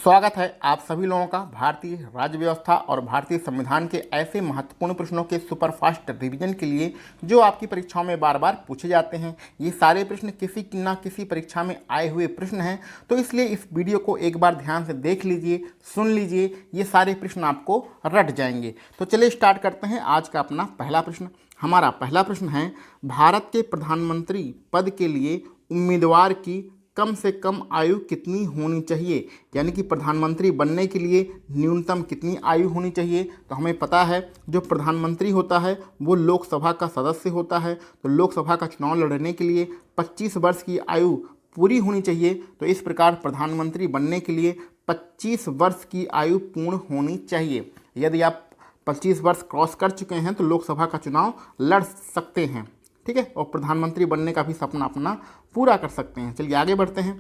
स्वागत है आप सभी लोगों का भारतीय राज्य व्यवस्था और भारतीय संविधान के ऐसे महत्वपूर्ण प्रश्नों के सुपरफास्ट रिवीजन के लिए जो आपकी परीक्षाओं में बार बार पूछे जाते हैं। ये सारे प्रश्न किसी न किसी परीक्षा में आए हुए प्रश्न हैं, तो इसलिए इस वीडियो को एक बार ध्यान से देख लीजिए, सुन लीजिए, ये सारे प्रश्न आपको रट जाएंगे। तो चलिए स्टार्ट करते हैं आज का अपना पहला प्रश्न। हमारा पहला प्रश्न है, भारत के प्रधानमंत्री पद के लिए उम्मीदवार की कम से कम आयु कितनी होनी चाहिए, यानी कि प्रधानमंत्री बनने के लिए न्यूनतम कितनी आयु होनी चाहिए। तो हमें पता है जो प्रधानमंत्री होता है वो लोकसभा का सदस्य होता है, तो लोकसभा का चुनाव लड़ने के लिए 25 वर्ष की आयु पूरी होनी चाहिए। तो इस प्रकार प्रधानमंत्री बनने के लिए 25 वर्ष की आयु पूर्ण होनी चाहिए। यदि आप 25 वर्ष क्रॉस कर चुके हैं तो लोकसभा का चुनाव लड़ सकते हैं, ठीक है, और प्रधानमंत्री बनने का भी सपना अपना पूरा कर सकते हैं। चलिए आगे बढ़ते हैं।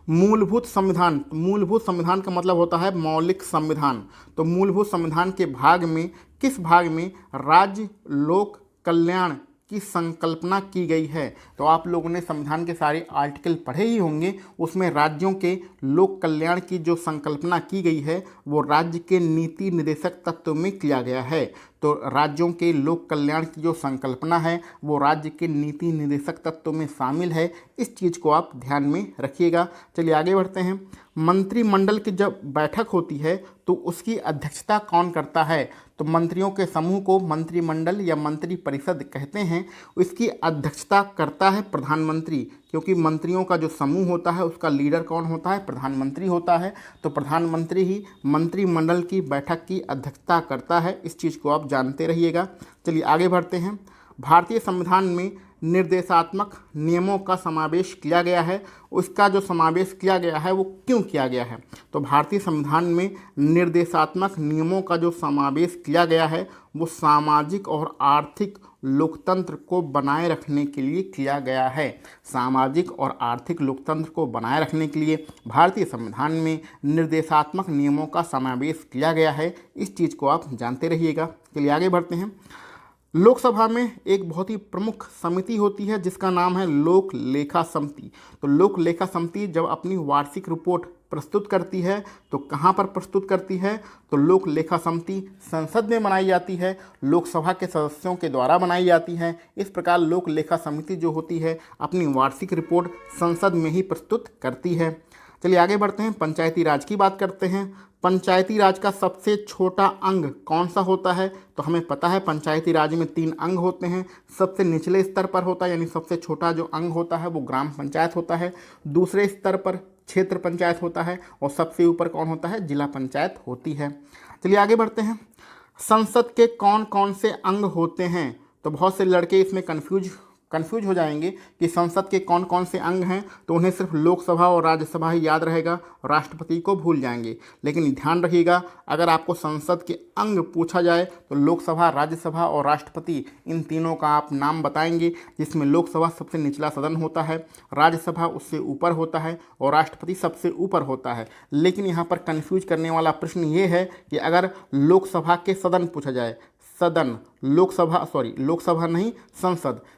मूलभूत संविधान, मूलभूत संविधान का मतलब होता है मौलिक संविधान। तो मूलभूत संविधान के भाग में किस भाग में राज्य लोक कल्याण की संकल्पना की गई है। तो आप लोगों ने संविधान के सारे आर्टिकल पढ़े ही होंगे, उसमें राज्यों के लोक कल्याण की जो संकल्पना की गई है वो राज्य के नीति निर्देशक तत्व में किया गया है। तो राज्यों के लोक कल्याण की जो संकल्पना है वो राज्य के नीति निर्देशक तत्व में शामिल है। इस चीज़ को आप ध्यान में रखिएगा। चलिए आगे बढ़ते हैं। मंत्रिमंडल की जब बैठक होती है तो उसकी अध्यक्षता कौन करता है। तो मंत्रियों के समूह को मंत्रिमंडल या मंत्री परिषद कहते हैं। इसकी अध्यक्षता करता है प्रधानमंत्री, क्योंकि मंत्रियों का जो समूह होता है उसका लीडर कौन होता है, प्रधानमंत्री होता है। तो प्रधानमंत्री ही मंत्रिमंडल की बैठक की अध्यक्षता करता है। इस चीज़ को आप जानते रहिएगा। चलिए आगे बढ़ते हैं। भारतीय संविधान में निर्देशात्मक नियमों का समावेश किया गया है। उसका जो समावेश किया गया है वो क्यों किया गया है। तो भारतीय संविधान में निर्देशात्मक नियमों का जो समावेश किया गया है वो सामाजिक और आर्थिक लोकतंत्र को बनाए रखने के लिए किया गया है। सामाजिक और आर्थिक लोकतंत्र को बनाए रखने के लिए भारतीय संविधान में निर्देशात्मक नियमों का समावेश किया गया है। इस चीज़ को आप जानते रहिएगा। चलिए आगे बढ़ते हैं। लोकसभा में एक बहुत ही प्रमुख समिति होती है जिसका नाम है लोक लेखा समिति। तो लोक लेखा समिति जब अपनी वार्षिक रिपोर्ट प्रस्तुत करती है तो कहाँ पर प्रस्तुत करती है। तो लोक लेखा समिति संसद में बनाई जाती है, लोकसभा के सदस्यों के द्वारा बनाई जाती है। इस प्रकार लोक लेखा समिति जो होती है अपनी वार्षिक रिपोर्ट संसद में ही प्रस्तुत करती है। चलिए आगे बढ़ते हैं। पंचायती राज की बात करते हैं। पंचायती राज का सबसे छोटा अंग कौन सा होता है। तो हमें पता है पंचायती राज में 3 अंग होते हैं। सबसे निचले स्तर पर होता है, यानी सबसे छोटा जो अंग होता है वो ग्राम पंचायत होता है। दूसरे स्तर पर क्षेत्र पंचायत होता है और सबसे ऊपर कौन होता है, जिला पंचायत होती है। चलिए आगे बढ़ते हैं। संसद के कौन कौन से अंग होते हैं। तो बहुत से लड़के इसमें कन्फ्यूज हो जाएंगे कि संसद के कौन कौन से अंग हैं, तो उन्हें सिर्फ लोकसभा और राज्यसभा ही याद रहेगा, राष्ट्रपति को भूल जाएंगे। लेकिन ध्यान रखिएगा, अगर आपको संसद के अंग पूछा जाए तो लोकसभा, राज्यसभा और राष्ट्रपति, इन तीनों का आप नाम बताएंगे, जिसमें लोकसभा सबसे निचला सदन होता है, राज्यसभा उससे ऊपर होता है और राष्ट्रपति सबसे ऊपर होता है। लेकिन यहाँ पर कन्फ्यूज करने वाला प्रश्न ये है कि अगर लोकसभा के सदन पूछा जाए, सदन, लोकसभा नहीं,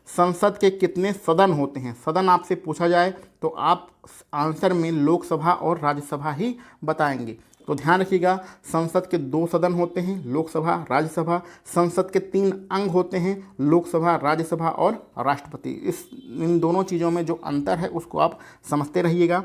संसद के कितने सदन होते हैं, सदन आपसे पूछा जाए तो आप आंसर में लोकसभा और राज्यसभा ही बताएंगे। तो ध्यान रखिएगा, संसद के 2 सदन होते हैं, लोकसभा, राज्यसभा। संसद के 3 अंग होते हैं, लोकसभा, राज्यसभा और राष्ट्रपति। इन दोनों चीज़ों में जो अंतर है उसको आप समझते रहिएगा।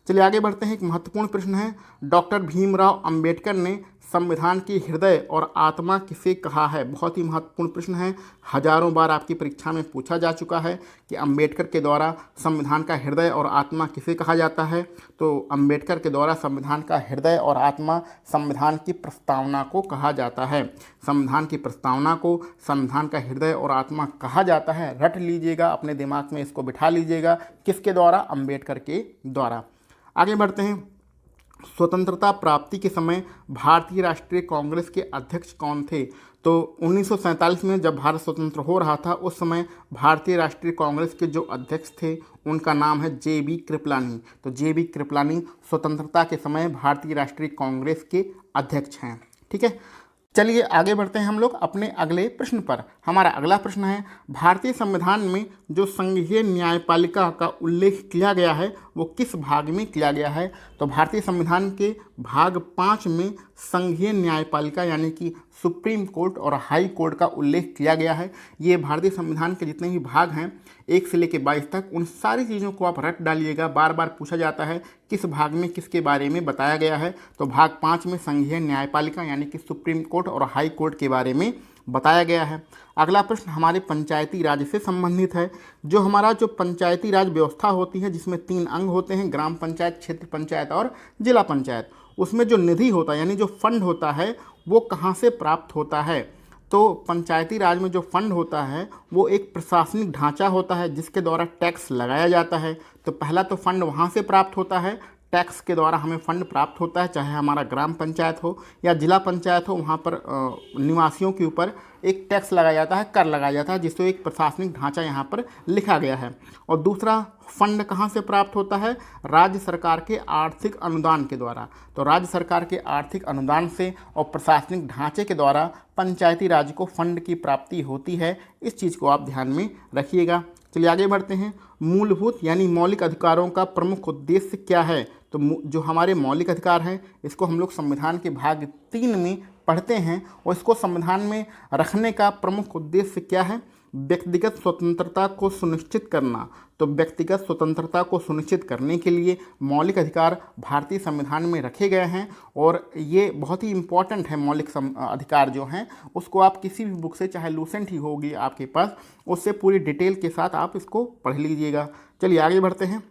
चलिए आगे बढ़ते हैं। एक महत्वपूर्ण प्रश्न है, डॉक्टर भीमराव अंबेडकर ने संविधान की हृदय और आत्मा किसे कहा है। बहुत ही महत्वपूर्ण प्रश्न है, हजारों बार आपकी परीक्षा में पूछा जा चुका है कि अंबेडकर के द्वारा संविधान का हृदय और आत्मा किसे कहा जाता है। तो अंबेडकर के द्वारा संविधान का हृदय और आत्मा संविधान की प्रस्तावना को कहा जाता है। संविधान की प्रस्तावना को संविधान का हृदय और आत्मा कहा जाता है। रट लीजिएगा, अपने दिमाग में इसको बिठा लीजिएगा, किसके द्वारा, अंबेडकर के द्वारा। आगे बढ़ते हैं। स्वतंत्रता प्राप्ति के समय भारतीय राष्ट्रीय कांग्रेस के अध्यक्ष कौन थे। तो 1947 में जब भारत स्वतंत्र हो रहा था उस समय भारतीय राष्ट्रीय कांग्रेस के जो अध्यक्ष थे उनका नाम है JB कृपलानी। तो JB कृपलानी स्वतंत्रता के समय भारतीय राष्ट्रीय कांग्रेस के अध्यक्ष हैं, ठीक है। चलिए आगे बढ़ते हैं हम लोग अपने अगले प्रश्न पर। हमारा अगला प्रश्न है, भारतीय संविधान में जो संघीय न्यायपालिका का उल्लेख किया गया है वो किस भाग में किया गया है? तो भारतीय संविधान के भाग 5 में संघीय न्यायपालिका यानी कि सुप्रीम कोर्ट और हाई कोर्ट का उल्लेख किया गया है। ये भारतीय संविधान के जितने भी भाग हैं 1 से लेकर 22 तक, उन सारी चीज़ों को आप रट डालिएगा। बार बार पूछा जाता है किस भाग में किसके बारे में बताया गया है। तो भाग 5 में संघीय न्यायपालिका यानी कि सुप्रीम कोर्ट और हाई कोर्ट के बारे में बताया गया है। अगला प्रश्न हमारे पंचायती राज से संबंधित है। जो पंचायती राज व्यवस्था होती है जिसमें 3 अंग होते हैं, ग्राम पंचायत, क्षेत्र पंचायत और जिला पंचायत, उसमें जो निधि होता है यानी जो फंड होता है वो कहाँ से प्राप्त होता है? तो पंचायती राज में जो फंड होता है वो एक प्रशासनिक ढांचा होता है जिसके द्वारा टैक्स लगाया जाता है। तो पहला तो फंड वहाँ से प्राप्त होता है, टैक्स के द्वारा हमें फंड प्राप्त होता है, चाहे हमारा ग्राम पंचायत हो या जिला पंचायत हो, वहाँ पर निवासियों के ऊपर एक टैक्स लगाया जाता है, कर लगाया जाता है, जिससे एक प्रशासनिक ढांचा यहाँ पर लिखा गया है। और दूसरा फंड कहाँ से प्राप्त होता है? राज्य सरकार के आर्थिक अनुदान के द्वारा। तो राज्य सरकार के आर्थिक अनुदान से और प्रशासनिक ढांचे के द्वारा पंचायती राज को फंड की प्राप्ति होती है। इस चीज़ को आप ध्यान में रखिएगा। चलिए आगे बढ़ते हैं। मूलभूत यानी मौलिक अधिकारों का प्रमुख उद्देश्य क्या है? तो जो हमारे मौलिक अधिकार हैं इसको हम लोग संविधान के भाग 3 में पढ़ते हैं और इसको संविधान में रखने का प्रमुख उद्देश्य क्या है? व्यक्तिगत स्वतंत्रता को सुनिश्चित करना। तो व्यक्तिगत स्वतंत्रता को सुनिश्चित करने के लिए मौलिक अधिकार भारतीय संविधान में रखे गए हैं और ये बहुत ही इम्पॉर्टेंट है। मौलिक अधिकार जो हैं उसको आप किसी भी बुक से, चाहे लूसेंट ही होगी आपके पास, उससे पूरी डिटेल के साथ आप इसको पढ़ लीजिएगा। चलिए आगे बढ़ते हैं।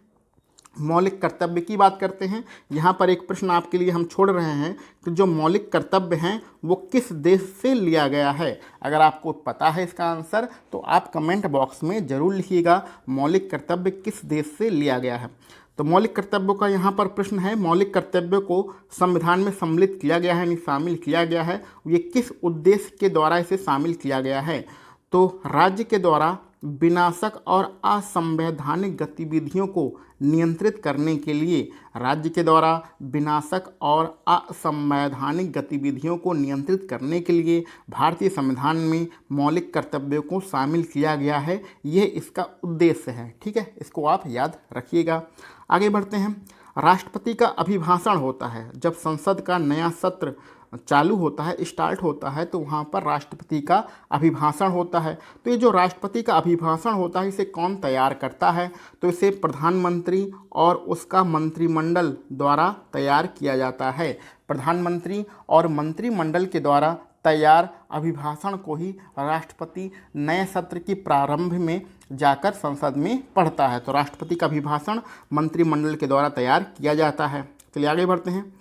मौलिक कर्तव्य की बात करते हैं। यहाँ पर एक प्रश्न आपके लिए हम छोड़ रहे हैं कि जो मौलिक कर्तव्य हैं वो किस देश से लिया गया है? अगर आपको पता है इसका आंसर तो आप कमेंट बॉक्स में ज़रूर लिखिएगा मौलिक कर्तव्य किस देश से लिया गया है। तो मौलिक कर्तव्यों का यहाँ पर प्रश्न है, मौलिक कर्तव्यों को संविधान में सम्मिलित किया गया है यानी शामिल किया गया है, ये किस उद्देश्य के द्वारा इसे शामिल किया गया है? तो राज्य के द्वारा विनाशक और असंवैधानिक गतिविधियों को नियंत्रित करने के लिए, राज्य के द्वारा विनाशक और असंवैधानिक गतिविधियों को नियंत्रित करने के लिए भारतीय संविधान में मौलिक कर्तव्यों को शामिल किया गया है। ये इसका उद्देश्य है। ठीक है, इसको आप याद रखिएगा। आगे बढ़ते हैं। राष्ट्रपति का अभिभाषण होता है जब संसद का नया सत्र चालू होता है, स्टार्ट होता है, तो वहाँ पर राष्ट्रपति का अभिभाषण होता है। तो ये जो राष्ट्रपति का अभिभाषण होता है इसे कौन तैयार करता है? तो इसे प्रधानमंत्री और उसका मंत्रिमंडल द्वारा तैयार किया जाता है। प्रधानमंत्री और मंत्रिमंडल के द्वारा तैयार अभिभाषण को ही राष्ट्रपति नए सत्र की प्रारंभ में जाकर संसद में पढ़ता है। तो राष्ट्रपति का अभिभाषण मंत्रिमंडल के द्वारा तैयार किया जाता है। चलिए आगे बढ़ते हैं।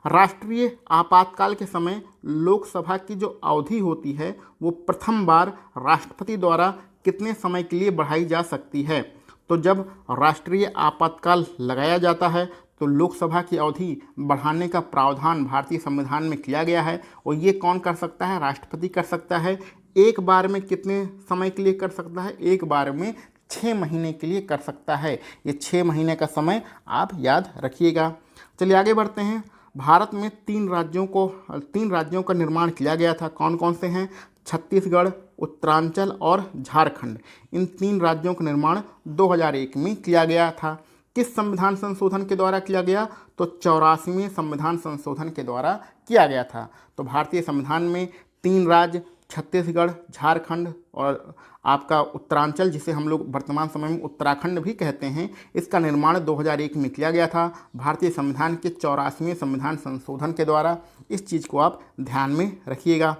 राष्ट्रीय आपातकाल के समय लोकसभा की जो अवधि होती है वो प्रथम बार राष्ट्रपति द्वारा कितने समय के लिए बढ़ाई जा सकती है? तो जब राष्ट्रीय आपातकाल लगाया जाता है तो लोकसभा की अवधि बढ़ाने का प्रावधान भारतीय संविधान में किया गया है और ये कौन कर सकता है? राष्ट्रपति कर सकता है। एक बार में कितने समय के लिए कर सकता है? एक बार में 6 महीने के लिए कर सकता है। ये 6 महीने का समय आप याद रखिएगा। चलिए आगे बढ़ते हैं। भारत में 3 राज्यों का निर्माण किया गया था। कौन कौन से हैं? छत्तीसगढ़, उत्तरांचल और झारखंड। इन 3 राज्यों का निर्माण 2001 में किया गया था। किस संविधान संशोधन के द्वारा किया गया? तो 84वें संविधान संशोधन के द्वारा किया गया था। तो भारतीय संविधान में 3 राज्य, छत्तीसगढ़, झारखंड और आपका उत्तरांचल, जिसे हम लोग वर्तमान समय में उत्तराखंड भी कहते हैं, इसका निर्माण 2001 में किया गया था भारतीय संविधान के 84वें संविधान संशोधन के द्वारा। इस चीज़ को आप ध्यान में रखिएगा।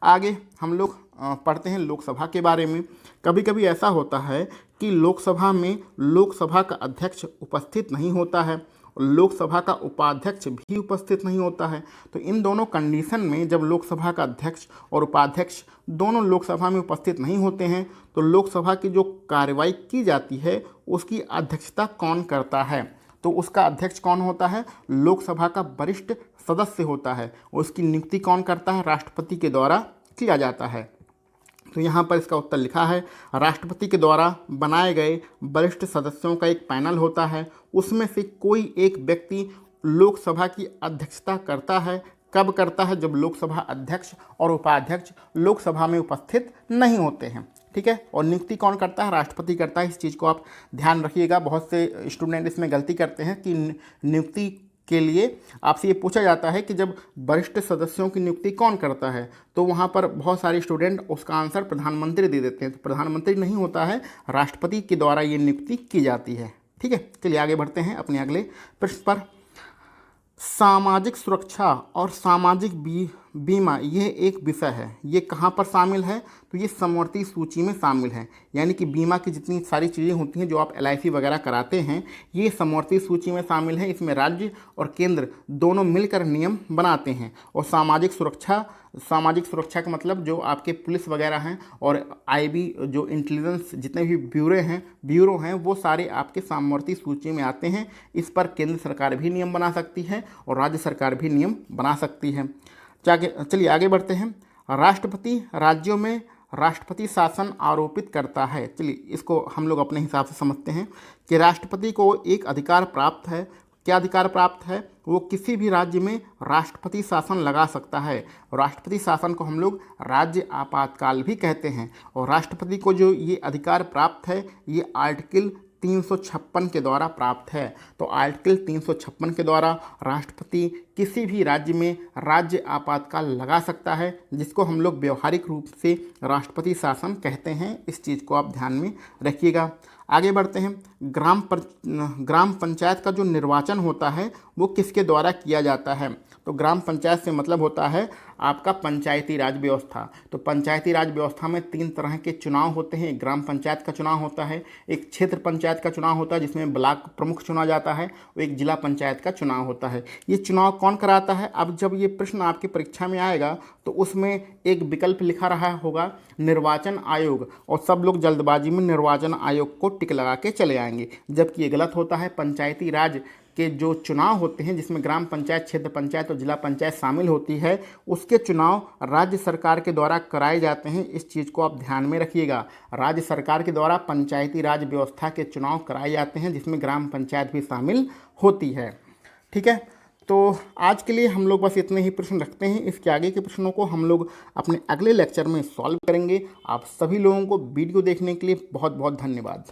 आगे हम लोग पढ़ते हैं लोकसभा के बारे में। कभी कभी ऐसा होता है कि लोकसभा में लोकसभा का अध्यक्ष उपस्थित नहीं होता है, लोकसभा का उपाध्यक्ष भी उपस्थित नहीं होता है। तो इन दोनों कंडीशन में जब लोकसभा का अध्यक्ष और उपाध्यक्ष दोनों लोकसभा में उपस्थित नहीं होते हैं तो लोकसभा की जो कार्रवाई की जाती है उसकी अध्यक्षता कौन करता है? तो उसका अध्यक्ष कौन होता है? लोकसभा का वरिष्ठ सदस्य होता है। उसकी नियुक्ति कौन करता है? राष्ट्रपति के द्वारा किया जाता है। तो यहाँ पर इसका उत्तर लिखा है, राष्ट्रपति के द्वारा बनाए गए वरिष्ठ सदस्यों का एक पैनल होता है, उसमें से कोई एक व्यक्ति लोकसभा की अध्यक्षता करता है। कब करता है? जब लोकसभा अध्यक्ष और उपाध्यक्ष लोकसभा में उपस्थित नहीं होते हैं। ठीक है। और नियुक्ति कौन करता है? राष्ट्रपति करता है। इस चीज़ को आप ध्यान रखिएगा। बहुत से स्टूडेंट इसमें गलती करते हैं कि नियुक्ति के लिए आपसे ये पूछा जाता है कि जब वरिष्ठ सदस्यों की नियुक्ति कौन करता है, तो वहाँ पर बहुत सारे स्टूडेंट उसका आंसर प्रधानमंत्री दे देते हैं। तो प्रधानमंत्री नहीं होता है, राष्ट्रपति के द्वारा ये नियुक्ति की जाती है। ठीक है, चलिए आगे बढ़ते हैं अपने अगले प्रश्न पर। सामाजिक सुरक्षा और सामाजिक बीमा ये एक विषय है, ये कहाँ पर शामिल है? तो ये समवर्ती सूची में शामिल है। यानी कि बीमा की जितनी सारी चीज़ें होती हैं जो आप LIC वगैरह कराते हैं, ये समवर्ती सूची में शामिल है। इसमें राज्य और केंद्र दोनों मिलकर नियम बनाते हैं। और सामाजिक सुरक्षा का मतलब जो आपके पुलिस वगैरह हैं और IB जो इंटेलिजेंस जितने भी ब्यूरो हैं वो सारे आपके सामवर्ती सूची में आते हैं। इस पर केंद्र सरकार भी नियम बना सकती है और राज्य सरकार भी नियम बना सकती है। चलिए आगे बढ़ते हैं। राष्ट्रपति राज्यों में राष्ट्रपति शासन आरोपित करता है। चलिए इसको हम लोग अपने हिसाब से समझते हैं कि राष्ट्रपति को एक अधिकार प्राप्त है। क्या अधिकार प्राप्त है? वो किसी भी राज्य में राष्ट्रपति शासन लगा सकता है। राष्ट्रपति शासन को हम लोग राज्य आपातकाल भी कहते हैं। और राष्ट्रपति को जो ये अधिकार प्राप्त है, ये आर्टिकल 356 के द्वारा प्राप्त है। तो आर्टिकल 356 के द्वारा राष्ट्रपति किसी भी राज्य में राज्य आपातकाल लगा सकता है, जिसको हम लोग व्यवहारिक रूप से राष्ट्रपति शासन कहते हैं। इस चीज़ को आप ध्यान में रखिएगा। आगे बढ़ते हैं। ग्राम पंचायत का जो निर्वाचन होता है वो किसके द्वारा किया जाता है? तो ग्राम पंचायत से मतलब होता है आपका पंचायती राज व्यवस्था। तो पंचायती राज व्यवस्था में 3 तरह के चुनाव होते हैं। एक ग्राम पंचायत का चुनाव होता है, एक क्षेत्र पंचायत का चुनाव होता है जिसमें ब्लॉक प्रमुख चुना जाता है, और एक जिला पंचायत का चुनाव होता है। ये चुनाव कौन कराता है? अब जब ये प्रश्न आपकी परीक्षा में आएगा तो उसमें एक विकल्प लिखा रहा होगा निर्वाचन आयोग, और सब लोग जल्दबाजी में निर्वाचन आयोग को टिक लगा के चले आएंगे, जबकि ये गलत होता है। पंचायती राज के जो चुनाव होते हैं जिसमें ग्राम पंचायत, क्षेत्र पंचायत और जिला पंचायत शामिल होती है, उसके चुनाव राज्य सरकार के द्वारा कराए जाते हैं। इस चीज़ को आप ध्यान में रखिएगा। राज्य सरकार के द्वारा पंचायती राज व्यवस्था के चुनाव कराए जाते हैं जिसमें ग्राम पंचायत भी शामिल होती है। ठीक है, तो आज के लिए हम लोग बस इतने ही प्रश्न रखते हैं। इसके आगे के प्रश्नों को हम लोग अपने अगले लेक्चर में सॉल्व करेंगे। आप सभी लोगों को वीडियो देखने के लिए बहुत बहुत धन्यवाद।